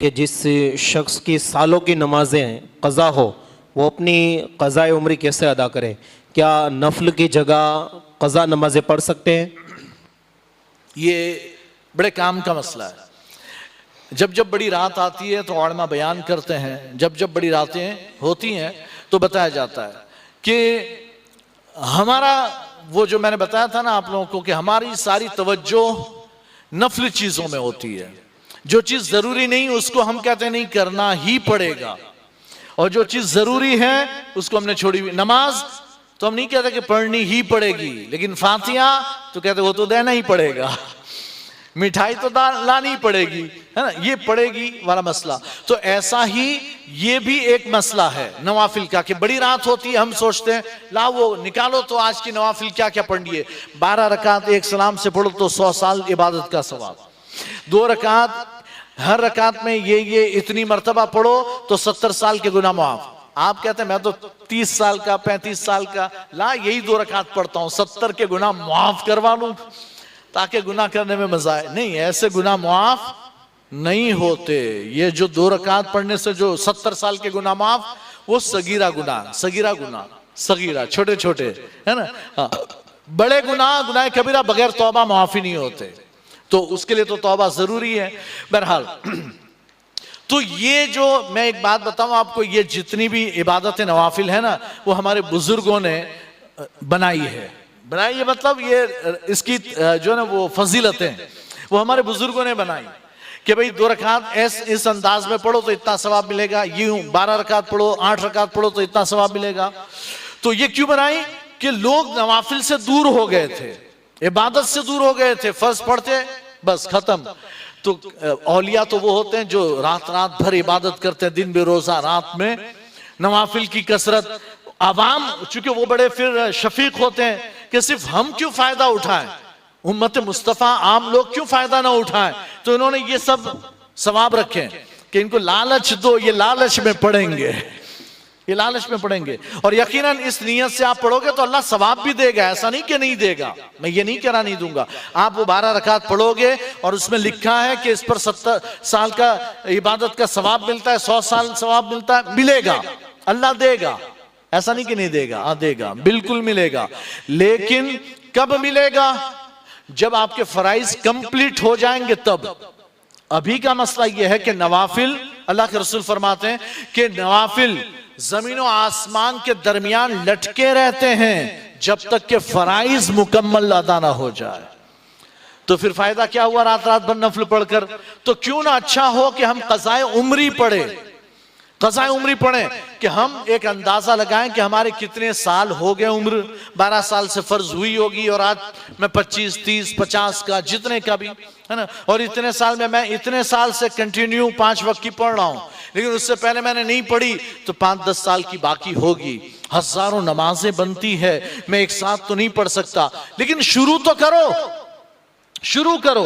कि जिस शख्स की सालों की नमाजें क़ज़ा हो वो अपनी क़ज़ाए उम्री कैसे अदा करे? क्या नफल की जगह क़ज़ा नमाजें पढ़ सकते हैं? ये बड़े काम का मसला है। जब जब बड़ी रात आती है तो उलमा बयान करते हैं, जब जब बड़ी रातें होती हैं तो बताया जाता है कि हमारा वो जो मैंने बताया था ना आप लोगों को कि हमारी सारी तवज्जो नफली चीज़ों में होती है। जो चीज़ ज़रूरी नहीं उसको हम कहते हैं नहीं करना ही पड़ेगा, और जो चीज़ ज़रूरी है उसको हमने छोड़ी हुई। नमाज तो हम नहीं कहते कि पढ़नी ही पड़ेगी, लेकिन फातिहा तो कहते वो तो देना ही पड़ेगा, मिठाई तो लानी पड़ेगी, है ना, ये पड़ेगी वाला मसला। तो ऐसा ही ये भी एक मसला है नवाफिल का कि बड़ी रात होती है, हम सोचते हैं ला वो निकालो तो आज की नवाफिल क्या क्या पढ़नी है। 12 रकात एक सलाम से पढ़ो तो 100 साल इबादत का सवाब, 2 रकात हर रकात में ये इतनी मर्तबा पढ़ो तो 70 साल के गुनाह माफ। आप कहते हैं मैं तो 30 साल का 35 साल का, ला यही 2 रकात पढ़ता हूं 70 के गुनाह माफ करवा लूं ताकि गुनाह करने में मजा आए। नहीं, ऐसे गुनाह माफ नहीं होते। ये जो 2 रकात पढ़ने से जो 70 साल के गुनाह माफ, वो सगीरा गुनाह, सगीरा छोटे छोटे, है ना। हाँ, बड़े गुनाह कबीरा बगैर तौबा माफी नहीं होते, तो उसके लिए तो तौबा जरूरी है। बहरहाल तो ये जो मैं एक बात बताऊं आपको, ये जितनी भी इबादतें नवाफिल है ना वो हमारे बुजुर्गों ने बनाई है मतलब ये इसकी जो ना वो फजीलतें वो हमारे बुजुर्गों ने बनाई कि भाई 2 रकात इस अंदाज में पढ़ो तो इतना सवाब मिलेगा, यूं 12 रकात पढ़ो 8 रकात पढ़ो तो इतना सवाब मिलेगा। तो ये क्यों बनाई कि लोग नवाफिल से दूर हो गए थे, इबादत से दूर हो गए थे, फर्ज पढ़ते बस खत्म। तो औलिया तो वो होते हैं जो रात रात भर इबादत करते हैं, दिन बेरोजा रात में नवाफिल की कसरत। आवाम चूंकि वो बड़े फिर शफीक होते हैं कि सिर्फ हम क्यों फायदा उठाएं, उम्मत मुस्तफा आम लोग क्यों फायदा ना उठाएं, तो इन्होंने ये सब सवाब रखे कि इनको लालच दो, ये लालच में पढ़ेंगे, ये लालच में पढ़ेंगे। और यकीनन इस नियत से आप पढ़ोगे तो अल्लाह सवाब भी देगा, ऐसा नहीं कि नहीं देगा, मैं ये नहीं करा नहीं दूंगा। आप वो 12 रकात पढ़ोगे और उसमें लिखा है कि इस पर 70 साल का इबादत का सवाब मिलता है, 100 साल सवाब मिलता है, मिलेगा, अल्लाह देगा, ऐसा नहीं कि नहीं देगा, देगा, बिल्कुल मिलेगा। लेकिन कब मिलेगा? जब आपके फराइज कंप्लीट हो जाएंगे तब। अभी का मसला यह है कि नवाफिल, अल्लाह के रसूल फरमाते हैं कि नवाफिल जमीन और आसमान के दरमियान लटके रहते हैं जब तक के फराइज मुकम्मल अदा ना हो जाए। तो फिर फायदा क्या हुआ रात रात भर नफल पढ़कर? तो क्यों ना अच्छा हो कि हम क़ज़ाए उम्री पढ़े, क़ज़ाए उम्री पढ़ें कि हम एक अंदाजा लगाएं कि हमारे कितने साल हो गए, उम्र 12 साल से फर्ज हुई होगी और आज मैं 25, 30, 50 का जितने का भी, है ना, और इतने साल में मैं इतने साल से कंटिन्यू 5 वक्त की पढ़ रहा हूं, लेकिन उससे पहले मैंने नहीं पढ़ी तो 5-10 साल की बाकी होगी। हजारों नमाजें बनती है, मैं एक साथ तो नहीं पढ़ सकता, लेकिन शुरू तो करो, शुरू करो।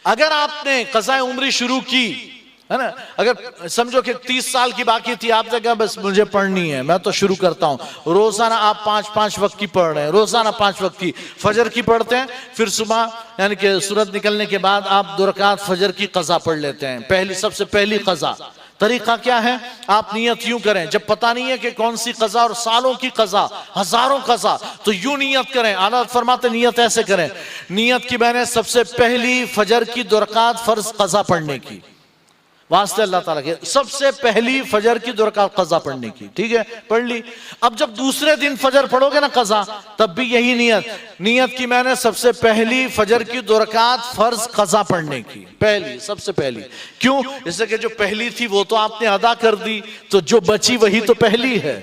अगर आपने क़ज़ाए उम्री शुरू की, है ना, अगर समझो कि 30 साल की बाकी थी, आपने कहा बस मुझे पढ़नी है, मैं तो शुरू करता हूं। रोजाना आप 5-5 वक्त की पढ़ रहे हैं, रोजाना 5 वक्त की, फजर की पढ़ते हैं, फिर सुबह यानी कि सूरज निकलने के बाद आप 2 रकात फजर की क़ज़ा पढ़ लेते हैं। सबसे पहली क़ज़ा तरीका क्या है? आप नियत यूं करें, जब पता नहीं है कि कौन सी क़ज़ा, और सालों की क़ज़ा, हजारों क़ज़ा, तो यूं नियत करें। आला फरमाते नियत ऐसे करें, नियत की मैंने सबसे पहली फजर की 2 रकात फर्ज क़ज़ा पढ़ने की, वास्ते अल्लाह ताला के, सबसे पहली फजर की 2 रकात क़ज़ा पढ़ने की, ठीक है, पढ़ ली। अब जब दूसरे दिन फजर पढ़ोगे ना क़ज़ा, तब भी यही नियत की मैंने सबसे पहली फजर की 2 रकात फर्ज क़ज़ा पढ़ने की, पहली, सबसे पहली। क्यों? इससे कि जो पहली थी वो तो आपने अदा कर दी, तो जो बची वही तो पहली है,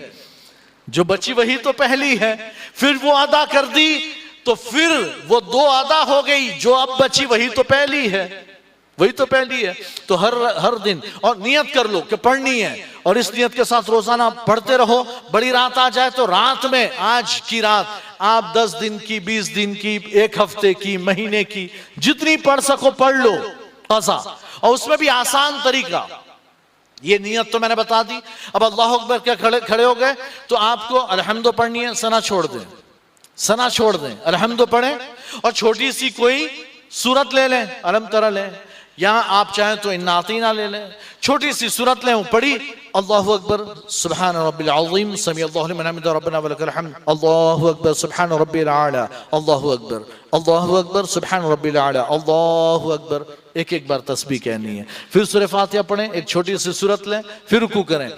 जो बची वही तो पहली है। फिर वो अदा कर दी तो फिर वो 2 अदा हो गई, जो अब बची वही तो पहली है, वही तो पहली है। तो हर दिन और नियत कर लो कि पढ़नी है, और इस नियत के साथ रोजाना पढ़ते रहो। बड़ी रात आ जाए तो रात में, आज की रात आप 10 दिन की, 20 दिन की, 1 हफ्ते की, महीने की, जितनी पढ़ सको पढ़ लो क़ज़ा। और उसमें भी आसान तरीका, ये नियत तो मैंने बता दी। अब अल्लाह अकबर क्या खड़े हो गए तो आपको अलहम्दो पढ़नी है, सना छोड़ दें, सना छोड़ दें, अलहम्दो पढ़ें, और छोटी सी कोई सूरत ले लें, अलम तरा लें, यहां आप चाहें तो इन्ना आतीना ले लें, छोटी सी सूरत लें, वो पढ़ी अल्लाहु अकबर सुब्हान रब्बिल अज़ीम समी अल्लाहु लिमन हमिदा रब्बना व लकल हम्द अल्लाहु अकबर सुब्हान रब्बिल आला अल्लाहु अकबर सुब्हान रब्बिल आला अल्लाहु अकबर। एक एक बार तस्बीह कहनी है। फिर सूरह फातिहा पढ़ें, एक छोटी सी सूरत लें, फिर रुकू करें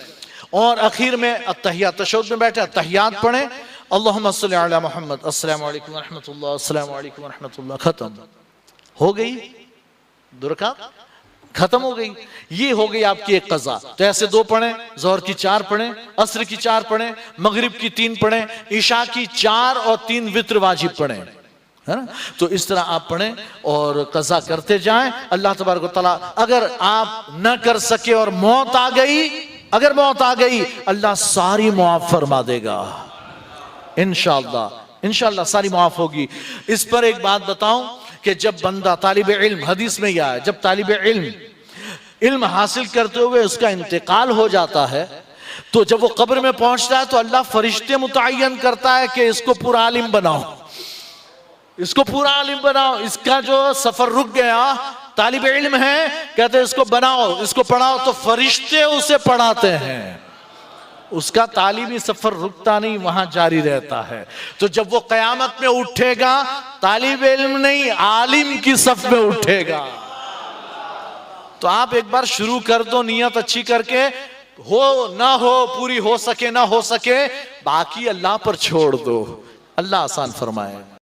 और आखिर में अत्तहियात तशहुद में बैठे अत्तहियात पढ़ें, अल्लाहुम्मा सल्लि अला मुहम्मद अस्सलामु अलैकुम व रहमतुल्लाह अस्सलामु अलैकुम व रहमतुल्लाह। खत्म हो गई, 2 रकात खत्म हो गई। ये हो गई आपकी एक कज़ा। तो ऐसे 2 पढ़ें, ज़ोहर की 4 पढ़ें, असर की 4 पढ़ें, मगरिब की 3 पढ़ें, ईशा की 4 और 3 वित्र वाजिब पढ़ें, है ना। तो इस तरह आप पढ़ें और कज़ा करते जाएं। अल्लाह तबारक व तआला अगर आप न कर सके और मौत आ गई, अगर मौत आ गई, अल्लाह सारी मुआफ फरमा देगा इंशाअल्लाह। इंशाअल्लाह सारी मुआफ होगी। इस पर एक बात बताऊं कि जब बंदा तालिब इल्म, हदीस में यह है, जब तालिब इल्म हासिल करते हुए उसका इंतकाल हो जाता है, तो जब वो कब्र में पहुंचता है तो अल्लाह फरिश्ते मुतय्यन करता है कि इसको पूरा आलिम बनाओ, इसको पूरा आलिम बनाओ। इसका जो सफर रुक गया, तालिब इल्म है, कहते हैं इसको बनाओ, इसको पढ़ाओ, तो फरिश्ते उसे पढ़ाते हैं। उसका तालीमी सफर रुकता नहीं, वहां जारी रहता है। तो जब वो कयामत में उठेगा, तालिब इल्म नहीं आलिम की सफ में उठेगा। तो आप एक बार शुरू कर दो नियत अच्छी करके, हो ना हो, पूरी हो सके ना हो सके, बाकी अल्लाह पर छोड़ दो। अल्लाह आसान फरमाए।